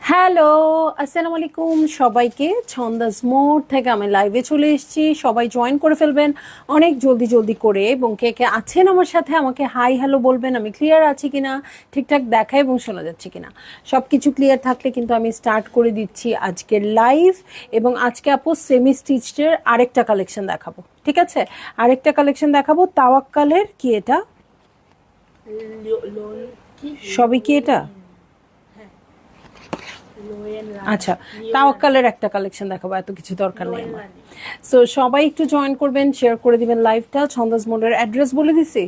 Hello, আসসালামু আলাইকুম সবাইকে। ছন্দাস মোড থেকে আমি লাইভে চলে এসেছি। সবাই জয়েন করে ফেলবেন অনেক জলদি জলদি করে, এবং কে কে আছেন আমার সাথে আমাকে হাই হ্যালো বলবেন। আমি ক্লিয়ার আছি কিনা, ঠিকঠাক দেখা এবং শোনা যাচ্ছে কিনা, সব কিছু ক্লিয়ার থাকলে কিন্তু আমি স্টার্ট করে দিচ্ছি আজকের লাইভ। এবং আজকে আপু সেমি স্টিচের আরেকটা কালেকশন দেখাবো, ঠিক আছে? আরেকটা কালেকশন দেখাবো তাওয়াক্কালের। কি এটা? সবই কি এটা? আচ্ছা, তাওয়াক্কালের একটা কালেকশন দেখাবো, এত কিছু দরকার নেই আমার। সো সবাই একটু জয়েন করবেন, শেয়ার করে দিবেন লাইভটা। ছন্দাস মোডের অ্যাড্রেস বলে দিছি,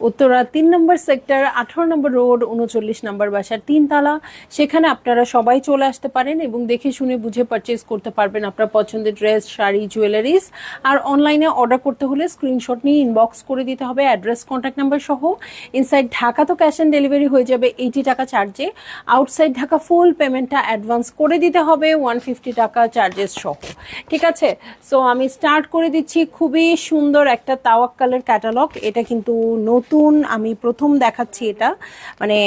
উত্তরা ৩ নম্বর সেক্টর, ১৮ নম্বর রোড, ৩৯ নম্বর বাসার ৩ তালা। সেখানে আপনারা সবাই চলে আসতে পারেন এবং দেখে শুনে বুঝে পারচেজ করতে পারবেন আপনার পছন্দের ড্রেস, শাড়ি, জুয়েলারিস। আর অনলাইনে অর্ডার করতে হলে স্ক্রিনশট নিয়ে ইনবক্স করে দিতে হবে অ্যাড্রেস, কন্ট্যাক্ট নাম্বার সহ। ইনসাইড ঢাকা তো ক্যাশ অন ডেলিভারি হয়ে যাবে 80 টাকা চার্জে। আউটসাইড ঢাকা ফুল পেমেন্টটা অ্যাডভান্স করে দিতে হবে 150 টাকা চার্জেস সহ, ঠিক আছে? সো আমি স্টার্ট করে দিচ্ছি। খুবই সুন্দর একটা তাওয়াক্কালের ক্যাটালগ। এটা কিন্তু নতুন, আমি প্রথম দেখাচ্ছি এটা, মানে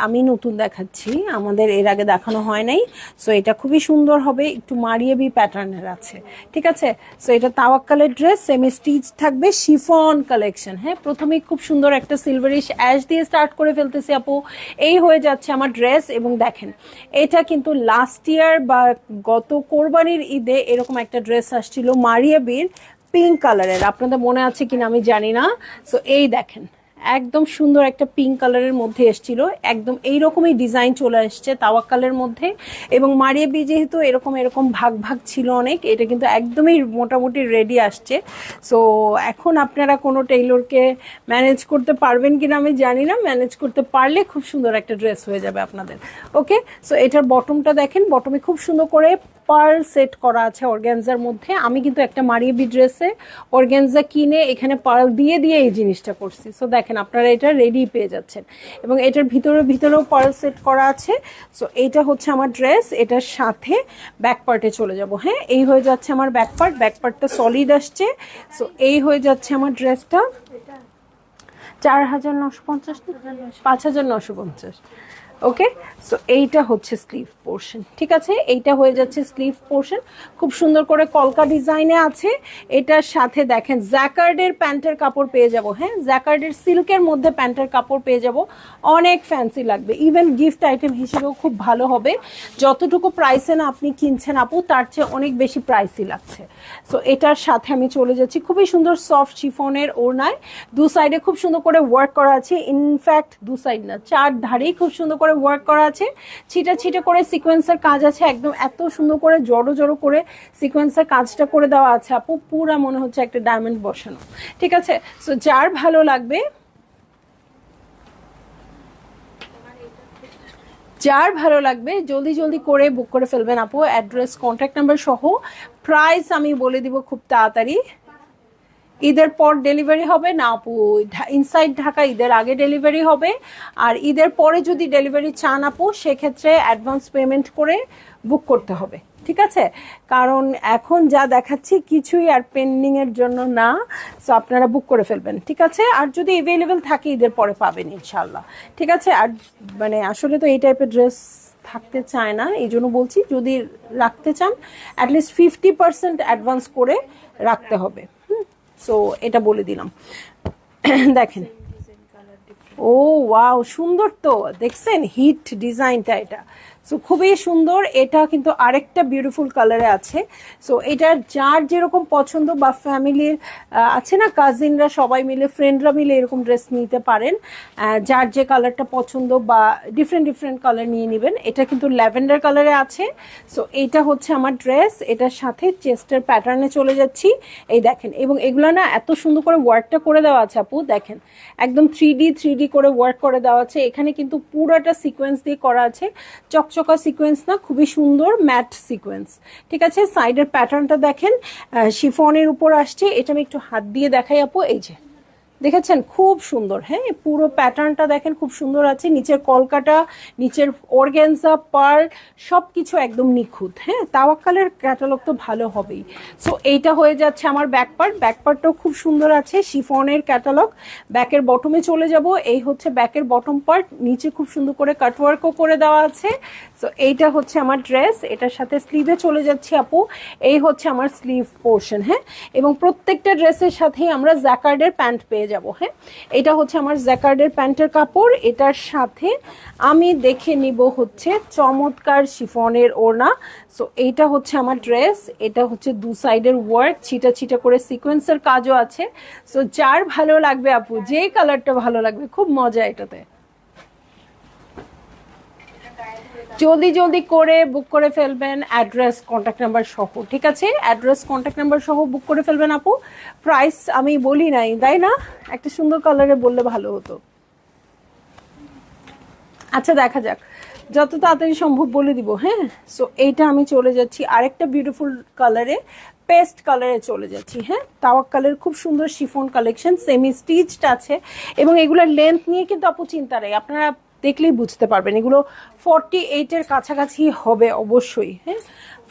আমি নতুন দেখাচ্ছি, আমাদের এর আগে দেখানো হয় নাই। সো এটা খুবই সুন্দর হবে, একটু মারিয়াবি প্যাটার্নের আছে, ঠিক আছে? সো এটা তাওয়াক্কালের ড্রেস, সেমি স্টিচ থাকবে, শিফন কালেকশন। হ্যাঁ, প্রথমেই খুব সুন্দর একটা সিলভারিশ অ্যাশ দিয়ে স্টার্ট করে ফেলতেছি আপু। এই হয়ে যাচ্ছে আমার ড্রেস। এবং দেখেন, এটা কিন্তু লাস্ট ইয়ার বা গত কোরবানির ঈদে এরকম একটা ড্রেস আসছিল মারিয়াবির পিঙ্ক কালারের, আপনাদের মনে আছে কিনা আমি জানি না। সো এই দেখেন, একদম সুন্দর একটা পিঙ্ক কালারের মধ্যে এসেছিল, একদম এইরকমই ডিজাইন চলে আসছে তাওয়াক্কালের মধ্যে। এবং মারিয়াবি যেহেতু এরকম এরকম ভাগ ভাগ ছিল অনেক, এটা কিন্তু একদমই মোটামুটি রেডি আসছে। সো এখন আপনারা কোনো টেইলরকে ম্যানেজ করতে পারবেন কিনা আমি জানি না, ম্যানেজ করতে পারলে খুব সুন্দর একটা ড্রেস হয়ে যাবে আপনাদের। ওকে, সো এটার বটমটা দেখেন, বটমে খুব সুন্দর করে পার্ল সেট করা আছে অর্গ্যানজার মধ্যে। আমি কিন্তু একটা মারিয়াবি ড্রেসে অর্গ্যানজা কিনে এখানে পার্ল দিয়ে দিয়ে এই জিনিসটা করছি। সো দেখেন, আপনারা এটা রেডি পেয়ে যাচ্ছেন। এবং এটার ভিতরেও পার্ল সেট করা আছে। সো এইটা হচ্ছে আমার ড্রেস, এটার সাথে ব্যাক পার্টে চলে যাব। হ্যাঁ, এই হয়ে যাচ্ছে আমার ব্যাক পার্ট, ব্যাক পার্টটা সলিড আসছে। সো এই হয়ে যাচ্ছে আমার ড্রেসটা। ৪,৯৫০, ৫,৯৫০। ওকে, সো এইটা হচ্ছে স্লিভ পোর্শন, ঠিক আছে? এইটা হয়ে যাচ্ছে স্লিভ পোর্শন, খুব সুন্দর করে কলকা ডিজাইনে আছে। এটার সাথে দেখেন জ্যাকার্ডের প্যান্টের কাপড় পেয়ে যাব। হ্যাঁ, জ্যাকার্ডের সিল্কের মধ্যে প্যান্টের কাপড় পেয়ে যাব, অনেক ফ্যান্সি লাগবে। ইভেন গিফট আইটেম হিসেবেও খুব ভালো হবে। যতটুকু প্রাইসে না আপনি কিনছেন আপু, তার চেয়ে অনেক বেশি প্রাইসই লাগছে। সো এটার সাথে আমি চলে যাচ্ছি খুবই সুন্দর সফট শিফনের ওড়নায়, দু সাইডে খুব সুন্দর করে ওয়ার্ক করা আছে। ইনফ্যাক্ট দু সাইড না, চার ধারেই খুব সুন্দর করে ওয়ার্ক করা আছে, ছিটা ছিটা করে সিকোয়েন্সের কাজ আছে, একদম এত সুন্দর করে জড়ো জড়ো করে সিকোয়েন্সের কাজটা করে দেওয়া আছে আপু, পুরা মনে হচ্ছে একটা ডায়মন্ড বসানো, ঠিক আছে? সো যার ভালো লাগবে, যার ভালো লাগবে জলদি জলদি করে বুক করে ফেলবেন আপু, অ্যাড্রেস, কন্ট্যাক্ট নাম্বার সহ। প্রাইস আমি বলে দিব খুব তাড়াতাড়ি। ঈদের পর ডেলিভারি হবে না আপু, ইনসাইড ঢাকা ঈদের আগে ডেলিভারি হবে। আর ঈদের পরে যদি ডেলিভারি চান আপু, সেক্ষেত্রে অ্যাডভান্স পেমেন্ট করে বুক করতে হবে, ঠিক আছে? কারণ এখন যা দেখাচ্ছি কিছুই আর পেন্ডিংয়ের জন্য না। সো আপনারা বুক করে ফেলবেন, ঠিক আছে? আর যদি অ্যাভেলেবেল থাকে ঈদের পরে পাবেন ইনশাল্লাহ, ঠিক আছে? আর মানে আসলে তো এই টাইপের ড্রেস থাকতে চায় না, এই জন্য বলছি যদি রাখতে চান অ্যাটলিস্ট 50% অ্যাডভান্স করে রাখতে হবে। সো এটা বলে দিলাম। দেখেন, ও ওয়াও, সুন্দর তো, দেখছেন হিট ডিজাইনটা? এটা সো খুবই সুন্দর। এটা কিন্তু আরেকটা বিউটিফুল কালারে আছে। সো এটা যার যেরকম পছন্দ, বা ফ্যামিলির আছে না কাজিনরা সবাই মিলে, ফ্রেন্ডরা মিলে এরকম ড্রেস নিতে পারেন। যার যে কালারটা পছন্দ, বা ডিফারেন্ট ডিফারেন্ট কালার নিয়ে নেবেন। এটা কিন্তু ল্যাভেন্ডার কালারে আছে। সো এইটা হচ্ছে আমার ড্রেস, এটার সাথে চেস্টের প্যাটার্নে চলে যাচ্ছি। এই দেখেন, এবং এগুলো না এত সুন্দর করে ওয়ার্কটা করে দেওয়া আছে আপু, দেখেন একদম 3D করে ওয়ার্ক করে দেওয়া আছে। এখানে কিন্তু পুরোটা সিকোয়েন্স দিয়ে করা আছে, চকচকা সিকোয়েন্স না, খুবই সুন্দর ম্যাট সিকোয়েন্স, ঠিক আছে? সাইডের প্যাটার্নটা দেখেন, শিফনের উপর আসছে। এটা আমি একটু হাত দিয়ে দেখাই আপু, এই যে দেখেছেন খুব সুন্দর। হ্যাঁ, পুরো প্যাটার্নটা দেখেন খুব সুন্দর আছে, নিচের কলকাটা, নিচের অর্গানজা, পার্ল সবকিছু একদম নিখুঁত। হ্যাঁ, তাওয়াক্কালের ক্যাটালগ তো ভালো হবেই। সো এইটা হয়ে যাচ্ছে আমার ব্যাক পার্ট। ব্যাক পার্টটাও খুব সুন্দর আছে, শিফনের ক্যাটালগ। ব্যাকের বটমে চলে যাব, এই হচ্ছে ব্যাকের বটম পার্ট, নিচে খুব সুন্দর করে কাটওয়ার্কও করে দেওয়া আছে। সো এইটা হচ্ছে আমার ড্রেস, এটার সাথে স্লিভে চলে যাচ্ছি আপু, এই হচ্ছে আমার স্লিভ পোর্শন। হ্যাঁ, এবং প্রত্যেকটা ড্রেসের সাথেই আমরা জ্যাকার্ডের প্যান্ট পেয়ে যাব। হ্যাঁ, এটা হচ্ছে আমার জ্যাকার্ডের প্যান্টের কাপড়, এটার সাথে আমি দেখে নিব হচ্ছে চমৎকার শিফনের ওড়না। সো এইটা হচ্ছে আমার ড্রেস, এটা হচ্ছে দু সাইডের ওয়ার্ক, ছিটা ছিটা করে সিকোয়েন্সের কাজও আছে। সো যার ভালো লাগবে আপু, যে কালারটা ভালো লাগবে, খুব মজা এটাতে। জলদি জলদি করে বুক করে ফেলবেন, অ্যাড্রেস কন্ট্যাক্ট নাম্বার সহ। ঠিক আছে, অ্যাড্রেস কন্ট্যাক্ট নাম্বার সহ বুক করে ফেলবেন আপু। প্রাইস আমি বলি নাই, তাই না? একটা সুন্দর কালারে বললে ভালো হতো। আচ্ছা দেখা যাক, যত তাড়াতাড়ি সম্ভব বলে দিব। হ্যাঁ, সো এইটা আমি চলে যাচ্ছি আরেকটা বিউটিফুল কালারে, পেস্ট কালারে চলে যাচ্ছি। হ্যাঁ, তাওয়াক্কালের খুব সুন্দর শিফন কালেকশন, সেমি স্টিচড আছে, এবং এগুলোর লেন্থ নিয়ে কিন্তু আপু চিন্তা নেই, আপনারা দেখলেই বুঝতে পারবেন এগুলো 48-এর কাছাকাছি হবে অবশ্যই। হ্যাঁ,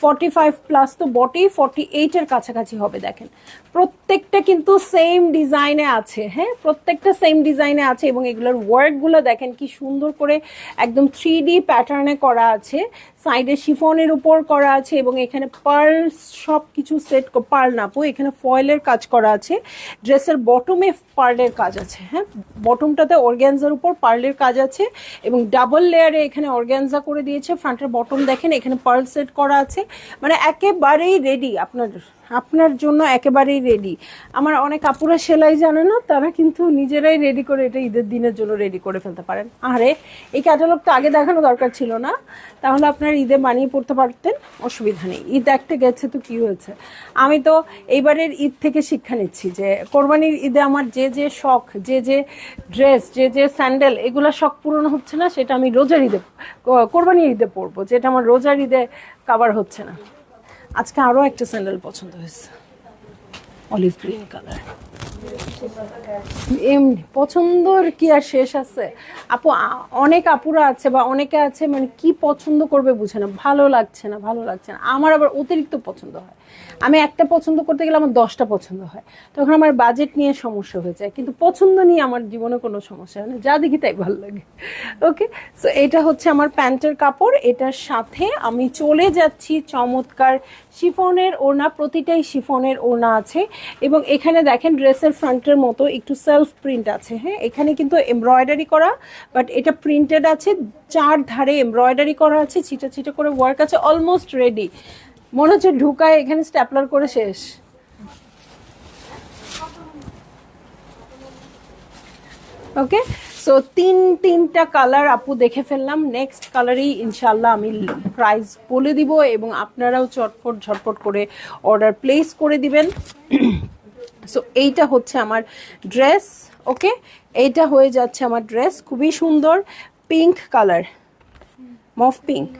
45+ তো বটেই, 48-এর কাছাকাছি হবে। দেখেন প্রত্যেকটা কিন্তু সেম ডিজাইনে আছে। হ্যাঁ, প্রত্যেকটা সেম ডিজাইনে আছে, এবং এগুলোর ওয়ার্কগুলো দেখেন কি সুন্দর করে একদম 3D প্যাটার্নে করা আছে, সাইডে শিফনের উপর করা আছে, এবং এখানে পার্ল সব কিছু সেট, পার্ল না আপু, এখানে ফয়েলের কাজ করা আছে। ড্রেসের বটমে পার্লের কাজ আছে। হ্যাঁ, বটমটাতে অর্গ্যানজার উপর পার্লের কাজ আছে, এবং ডাবল লেয়ারে এখানে অর্গ্যানজা করে দিয়েছে। ফ্রন্টের বটম দেখেন, এখানে পার্ল সেট করা আছে, মানে একেবারেই রেডি আপনার জন্য, একেবারেই রেডি। আমার অনেক আপুরা সেলাই জানে না, তারা কিন্তু নিজেরাই রেডি করে এটা ঈদের দিনের জন্য রেডি করে ফেলতে পারেন। আরে এই ক্যাটালগটা আগে দেখানো দরকার ছিল না, তাহলে আপনার ঈদে বানিয়ে পড়তে পারতেন, অসুবিধা নেই। ঈদ একটা গেছে তো কি হয়েছে, আমি তো এইবারের ঈদ থেকে শিক্ষা নিচ্ছি যে কোরবানির ঈদে আমার যে যে শখ, যে যে ড্রেস, যে যে স্যান্ডেল, এগুলো শখ পূরণ হচ্ছে না, সেটা আমি রোজার ঈদে, কোরবানির ঈদে পরবো, যেটা আমার রোজার ঈদে কাভার হচ্ছে না। আজকে আরো একটা স্যান্ডেল পছন্দ হয়েছে, অলিভ গ্রিন কালার। এমনি পছন্দর কি আর শেষ আছে আপু? অনেক আপুরা আছে বা অনেকে আছে, মানে কি পছন্দ করবে বুঝে না, ভালো লাগছে না, ভালো লাগছে না। আমার আবার অতিরিক্ত পছন্দ হয়, আমি একটা পছন্দ করতে গেলে আমার 10টা পছন্দ হয়, তখন আমার বাজেট নিয়ে সমস্যা হয়ে যায়। কিন্তু পছন্দ নিয়ে আমার জীবনে কোনো সমস্যা হয় না, যা দেখি তাই ভালো লাগে। ওকে, সো এটা হচ্ছে আমার প্যান্টের কাপড়, এটার সাথে আমি চলে যাচ্ছি চমৎকার শিফনের ওড়না, প্রতিটাই শিফনের ওড়না আছে, এবং এখানে দেখেন ড্রেসের ফ্রন্টের মতো একটু সেলফ প্রিন্ট আছে। হ্যাঁ, এখানে কিন্তু এমব্রয়ডারি করা, বাট এটা প্রিন্টেড আছে, 4 ধারে এমব্রয়ডারি করা আছে, ছিটা ছিটা করে ওয়ার্ক আছে, অলমোস্ট রেডি। মনে হচ্ছে ঢুকায় এখানে স্ট্যাপলার করে শেষ। ওকে, সো তিনটা কালার আপু দেখে ফেললাম। নেক্সট কালারই ইনশাল্লাহ আমি প্রাইস বলে দিব, এবং আপনারাও ঝটপট করে অর্ডার প্লেস করে দিবেন। সো এইটা হচ্ছে আমার ড্রেস। ওকে, এইটা হয়ে যাচ্ছে আমার ড্রেস, খুবই সুন্দর পিঙ্ক কালার, মফ পিঙ্ক।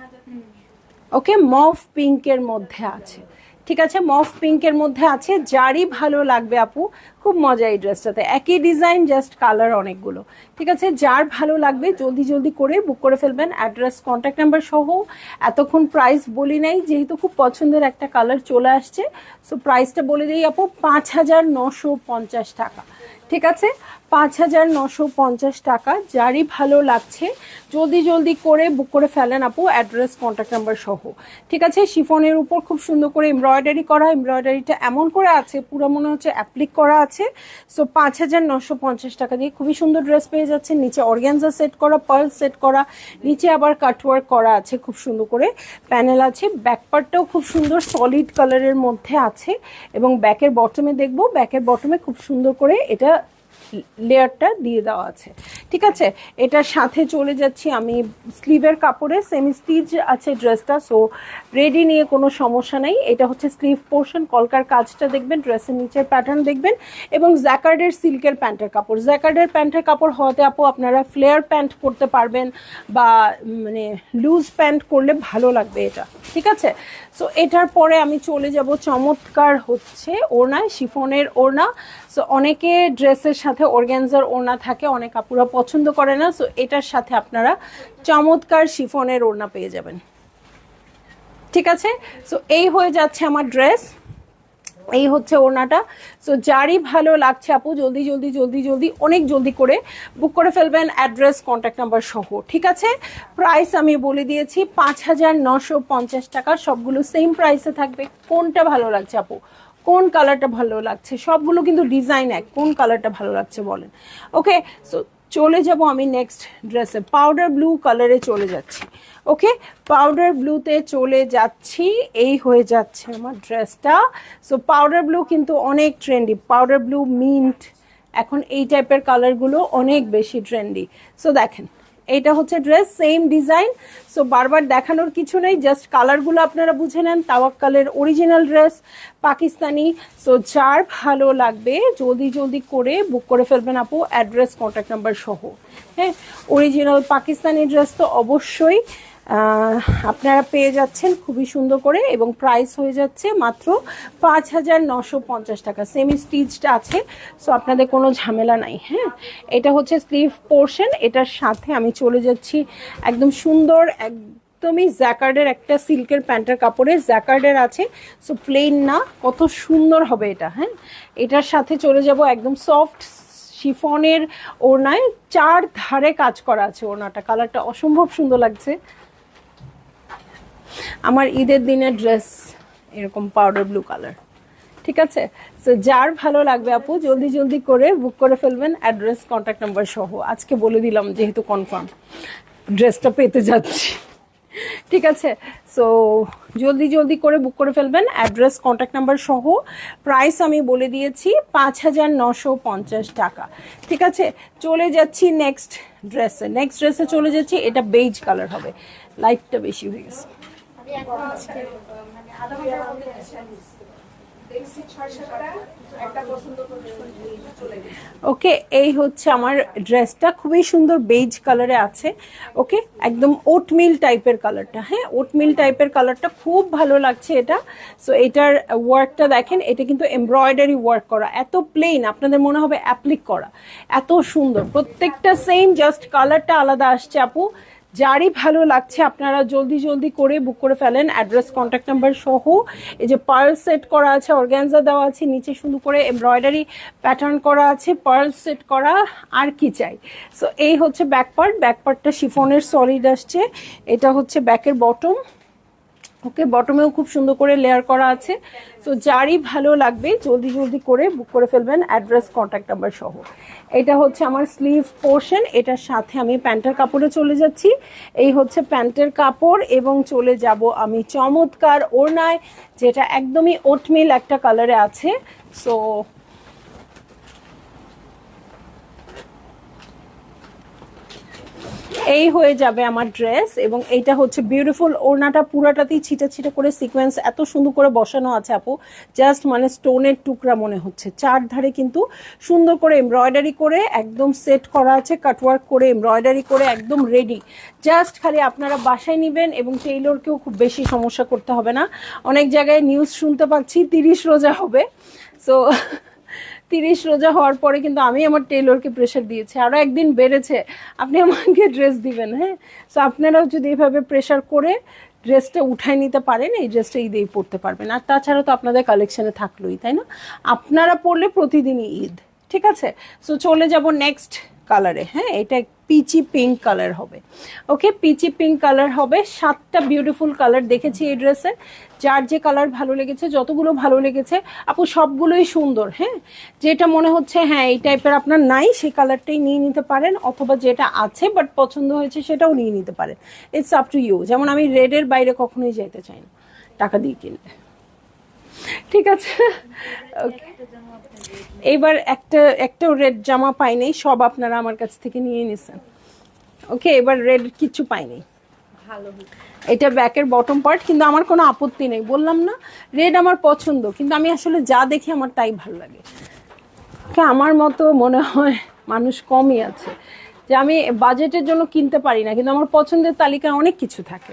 ওকে, মফ পিঙ্কের মধ্যে আছে, ঠিক আছে, মফ পিঙ্কের মধ্যে আছে। যারই ভালো লাগবে আপু, খুব মজা এই ড্রেসটাতে, একই ডিজাইন জাস্ট কালার অনেকগুলো। ঠিক আছে, যার ভালো লাগবে জলদি জলদি করে বুক করে ফেলবেন, অ্যাড্রেস কন্ট্যাক্ট নাম্বার সহ। এতক্ষণ প্রাইস বলি নাই, যেহেতু খুব পছন্দের একটা কালার চলে আসছে, সো প্রাইসটা বলে দিই আপু, 5,950 টাকা। ঠিক আছে, 5,950 টাকা। যারই ভালো লাগছে জলদি জলদি করে বুক করে ফেলেন আপু, অ্যাড্রেস কন্ট্যাক্ট নাম্বার সহ। ঠিক আছে, শিফনের উপর খুব সুন্দর করে এমব্রয়ডারি করা, এমব্রয়ডারিটা এমন করে আছে পুরো মনে হচ্ছে অ্যাপ্লিক করা আছে। সো 5,950 টাকা দিয়ে খুবই সুন্দর ড্রেস পেয়ে যাচ্ছে। নিচে অর্গানজা সেট করা, পার্ল সেট করা, নিচে আবার কাটওয়ার্ক করা আছে, খুব সুন্দর করে প্যানেল আছে। ব্যাক পার্টটাও খুব সুন্দর সলিড কালারের মধ্যে আছে, এবং ব্যাকের বটমে দেখবো, ব্যাকের বটমে খুব সুন্দর করে এটা লেয়ারটা দিয়ে দেওয়া আছে। ঠিক আছে, এটার সাথে চলে যাচ্ছি আমি স্লিভের কাপড়ে, সেমি স্টিচ আছে ড্রেসটা, সো রেডি নিয়ে কোনো সমস্যা নেই। এটা হচ্ছে স্লিভ পোর্শন, কলকার কাজটা দেখবেন, ড্রেসের নিচের প্যাটার্ন দেখবেন, এবং জ্যাকার্ডের সিল্কের প্যান্টের কাপড়। জ্যাকার্ডের প্যান্টের কাপড় হওয়াতে আপু আপনারা ফ্লেয়ার প্যান্ট পরতে পারবেন বা মানে লুজ প্যান্ট করলে ভালো লাগবে এটা, ঠিক আছে। সো এটার পরে আমি চলে যাব চমৎকার হচ্ছে ওড়নায়, শিফনের ওড়না। সো অনেকে ড্রেসের সাথে অর্গানজার ওড়না থাকে, অনেক আপুরা পছন্দ করে না, সো এটার সাথে আপনারা চমৎকার শিফনের ওড়না পেয়ে যাবেন, ঠিক আছে। সো এই হয়ে যাচ্ছে আমার ড্রেস, এই হচ্ছে ওড়নাটা। সো যারই ভালো লাগছে আপু জলদি জলদি জলদি জলদি অনেক জলদি করে বুক করে ফেলবেন, অ্যাড্রেস কন্ট্যাক্ট নাম্বার সহ, ঠিক আছে। প্রাইস আমি বলে দিয়েছি 5,950 টাকা, সবগুলো সেম প্রাইসে থাকবে। কোনটা ভালো লাগছে আপু, কোন কালারটা ভালো লাগছে, সবগুলো কিন্তু ডিজাইন এক, কোন কালারটা ভালো লাগছে বলেন। ওকে, সো চলে যাব আমি নেক্সট ড্রেসে, পাউডার ব্লু কালারে চলে যাচ্ছি। ওকে, পাউডার ব্লুতে চলে যাচ্ছি, এই হয়ে যাচ্ছে আমার ড্রেসটা। সো পাউডার ব্লু কিন্তু অনেক ট্রেন্ডি, পাউডার ব্লু, মিন্ট, এখন এই টাইপের কালারগুলো অনেক বেশি ট্রেন্ডি। সো দেখেন এইটা হচ্ছে ড্রেস, সেম ডিজাইন। সো বারবার দেখানোর কিছু নেই, জাস্ট কালারগুলো আপনারা বুঝে নেন। তাওয়াক্কালের অরিজিনাল ড্রেস, পাকিস্তানি। সো যার ভালো লাগবে জলদি জলদি করে বুক করে ফেলবেন আপু, অ্যাড্রেস কন্ট্যাক্ট নাম্বার সহ। হ্যাঁ, অরিজিনাল পাকিস্তানি ড্রেস তো অবশ্যই আপনারা পেয়ে যাচ্ছেন খুবই সুন্দর করে, এবং প্রাইস হয়ে যাচ্ছে মাত্র 5,950 টাকা। সেমি স্টিচটা আছে, সো আপনাদের কোনো ঝামেলা নাই। হ্যাঁ, এটা হচ্ছে স্লিভ পোর্শন, এটার সাথে আমি চলে যাচ্ছি একদম সুন্দর একদমই জ্যাকার্ডের একটা সিল্কের প্যান্টের কাপড়ে, জ্যাকার্ডের আছে, সো প্লেন না, কত সুন্দর হবে এটা। হ্যাঁ, এটার সাথে চলে যাব একদম সফট শিফনের ওড়নায়, চার ধারে কাজ করা আছে ওড়নাটা, কালারটা অসম্ভব সুন্দর লাগছে। আমার ঈদের দিনের ড্রেস এরকম পাউডার ব্লু কালার, ঠিক আছে। সো যার ভালো লাগবে আপু জলদি জলদি করে বুক করে ফেলবেন, অ্যাড্রেস কন্ট্যাক্ট নাম্বার সহ। আজকে বলে দিলাম যেহেতু কনফার্ম ড্রেসটা পেতে যাচ্ছি, ঠিক আছে। সো জলদি জলদি করে বুক করে ফেলবেন, অ্যাড্রেস কন্ট্যাক্ট নাম্বার সহ। প্রাইস আমি বলে দিয়েছি 5,950 টাকা, ঠিক আছে। চলে যাচ্ছি নেক্সট ড্রেসে, নেক্সট ড্রেসে চলে যাচ্ছি, এটা বেজ কালার হবে, লাইটটা বেশি হয়ে গেছে। ওকে, এই হচ্ছে আমার ড্রেসটা, খুবই সুন্দর বেজ কালারে আছে। ওকে, একদম ওটমিল টাইপের কালারটা, হ্যাঁ ওটমিল টাইপের কালারটা খুব ভালো লাগছে এটা। সো এটার ওয়ার্কটা দেখেন, এটা কিন্তু এমব্রয়ডারি ওয়ার্ক করা, এত প্লেন আপনাদের মনে হবে অ্যাপ্লিক করা, এত সুন্দর, প্রত্যেকটা সেম, জাস্ট কালারটা আলাদা আসছে আপু। যারই ভালো লাগছে আপনারা জলদি জলদি করে বুক করে ফেলেন, অ্যাড্রেস কন্ট্যাক্ট নাম্বার সহ। এই যে পার্ল সেট করা আছে, অর্গানজা দেওয়া আছে, নিচে সুন্দর করে এমব্রয়ডারি প্যাটার্ন করা আছে, পার্ল সেট করা, আর কি চাই। সো এই হচ্ছে ব্যাক পার্ট, ব্যাক পার্টটা শিফনের সলিড আসছে, এটা হচ্ছে ব্যাকের বটম। ওকে, বটমেও খুব সুন্দর করে লেয়ার করা আছে। তো যারই ভালো লাগবে জলদি জলদি করে বুক করে ফেলবেন, অ্যাড্রেস কন্ট্যাক্ট নাম্বার সহ। এটা হচ্ছে আমার স্লিভ পোর্শন, এটার সাথে আমি প্যান্টের কাপড়ে চলে যাচ্ছি, এই হচ্ছে প্যান্টের কাপড়, এবং চলে যাব আমি চমৎকার ওড়নায়, যেটা একদমই ওটমিল একটা কালারে আছে। সো এই হয়ে যাবে আমার ড্রেস, এবং এইটা হচ্ছে বিউটিফুল ওড়নাটা, পুরাটাতেই ছিটা ছিটা করে সিকোয়েন্স এত সুন্দর করে বসানো আছে আপু, জাস্ট মানে স্টোনের টুকরা মনে হচ্ছে। চার ধারে কিন্তু সুন্দর করে এমব্রয়ডারি করে একদম সেট করা আছে, কাটওয়ার্ক করে এমব্রয়ডারি করে একদম রেডি। জাস্ট খালি আপনারা বাসায় নেবেন, এবং টেইলরকেও খুব বেশি সমস্যা করতে হবে না। অনেক জায়গায় নিউজ শুনতে পাচ্ছি 30 রোজা হবে, সো 30 রোজা হওয়ার পরে কিন্তু আমি আমার টেইলরকে প্রেশার দিয়েছি, আরও একদিন বেড়েছে, আপনি আমাকে ড্রেস দিবেন। হ্যাঁ, সো আপনারাও যদি এভাবে প্রেশার করে ড্রেসটা উঠায় নিতে পারেন, এই ড্রেসটা ঈদেই পরতে পারবেন। আর তাছাড়া তো আপনাদের কালেকশনে থাকলোই, তাই না, আপনারা পরলে প্রতিদিনই ঈদ, ঠিক আছে। সো চলে যাব নেক্সট কালারে। হ্যাঁ, এটা পিচি পিঙ্ক কালার হবে। ওকে, পিচি পিঙ্ক কালার হবে। 7টা বিউটিফুল কালার দেখেছি এই ড্রেসের, যার যে কালার ভালো লেগেছে, যতগুলো ভালো লেগেছে আপু সবগুলোই সুন্দর। হ্যাঁ, যেটা মনে হচ্ছে হ্যাঁ এই টাইপের আপনার নাই, সেই কালারটাই নিয়ে নিতে পারেন, অথবা যেটা আছে বাট পছন্দ হয়েছে সেটাও নিয়ে নিতে পারেন, ইটস আপ টু ইউ। যেমন আমি রেডের বাইরে কখনোই যেতে চাই না টাকা দিয়ে কিনলে। ঠিক আছে, ওকে। এইবার একটা রেড জামা পাইনি, সব আপনারা আমার কাছ থেকে নিয়ে নিছেন। ওকে, এবার রেড কিছু পাইনি। এটা ব্যাকের বটম পার্ট, কিন্তু আমার কোনো আপত্তি নেই, বললাম না রেড আমার পছন্দ, কিন্তু আমি আসলে যা দেখি আমার তাই ভালো লাগে। আমার মতো মনে হয় মানুষ কমই আছে যে আমি বাজেটের জন্য কিনতে পারি না, কিন্তু আমার পছন্দের তালিকায় অনেক কিছু থাকে।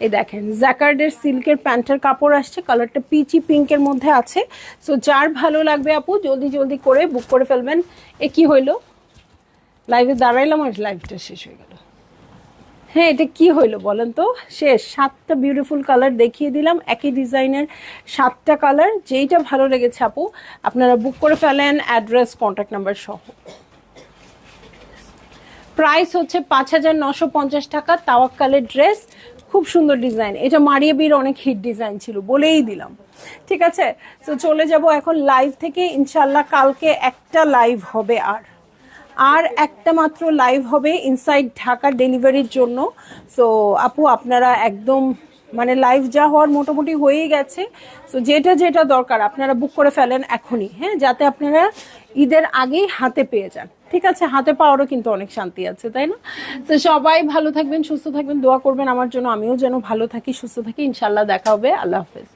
এই দেখেন জ্যাকার্ডের সিল্কের প্যান্টের কাপড় আসছে, কালারটা পিচি পিঙ্কের মধ্যে আছে। সো যার ভালো লাগবে আপু জলদি জলদি করে বুক করে ফেলবেন। এ কি হইলো, লাইভে দাঁড়াইলাম আর লাইভটা শেষ হয়ে গেল। হ্যাঁ, এটা কি হইলো বলেন তো, শেষ। 7টা বিউটিফুল কালার দেখিয়ে দিলাম, একই ডিজাইনের 7টা কালার। যেইটা ভালো লেগেছে আপু আপনারা বুক করে ফেলেন, অ্যাড্রেস কন্ট্যাক্ট নাম্বার সহ। প্রাইস হচ্ছে 5,950 টাকা। তাওয়াক্কালের ড্রেস, খুব সুন্দর ডিজাইন। এটা মারিয়া বির অনেক হিট ডিজাইন ছিল, বলেই দিলাম। ঠিক আছে, তো চলে যাব এখন লাইভ থেকে। ইনশাল্লাহ কালকে একটা লাইভ হবে, আর একটা মাত্র লাইভ হবে ইনসাইড ঢাকা ডেলিভারির জন্য। সো আপু আপনারা একদম মানে লাইভ যা হওয়ার মোটামুটি হয়েই গেছে। সো যেটা যেটা দরকার আপনারা বুক করে ফেলেন এখনই, হ্যাঁ, যাতে আপনারা ঈদের আগেই হাতে পেয়ে যান। ঠিক আছে, হাতে পাওয়ারও কিন্তু অনেক শান্তি আছে, তাই না? তো সবাই ভালো থাকবেন, সুস্থ থাকবেন, দোয়া করবেন আমার জন্য, আমিও যেন ভালো থাকি, সুস্থ থাকি। ইনশাল্লাহ দেখা হবে। আল্লাহ হাফেজ।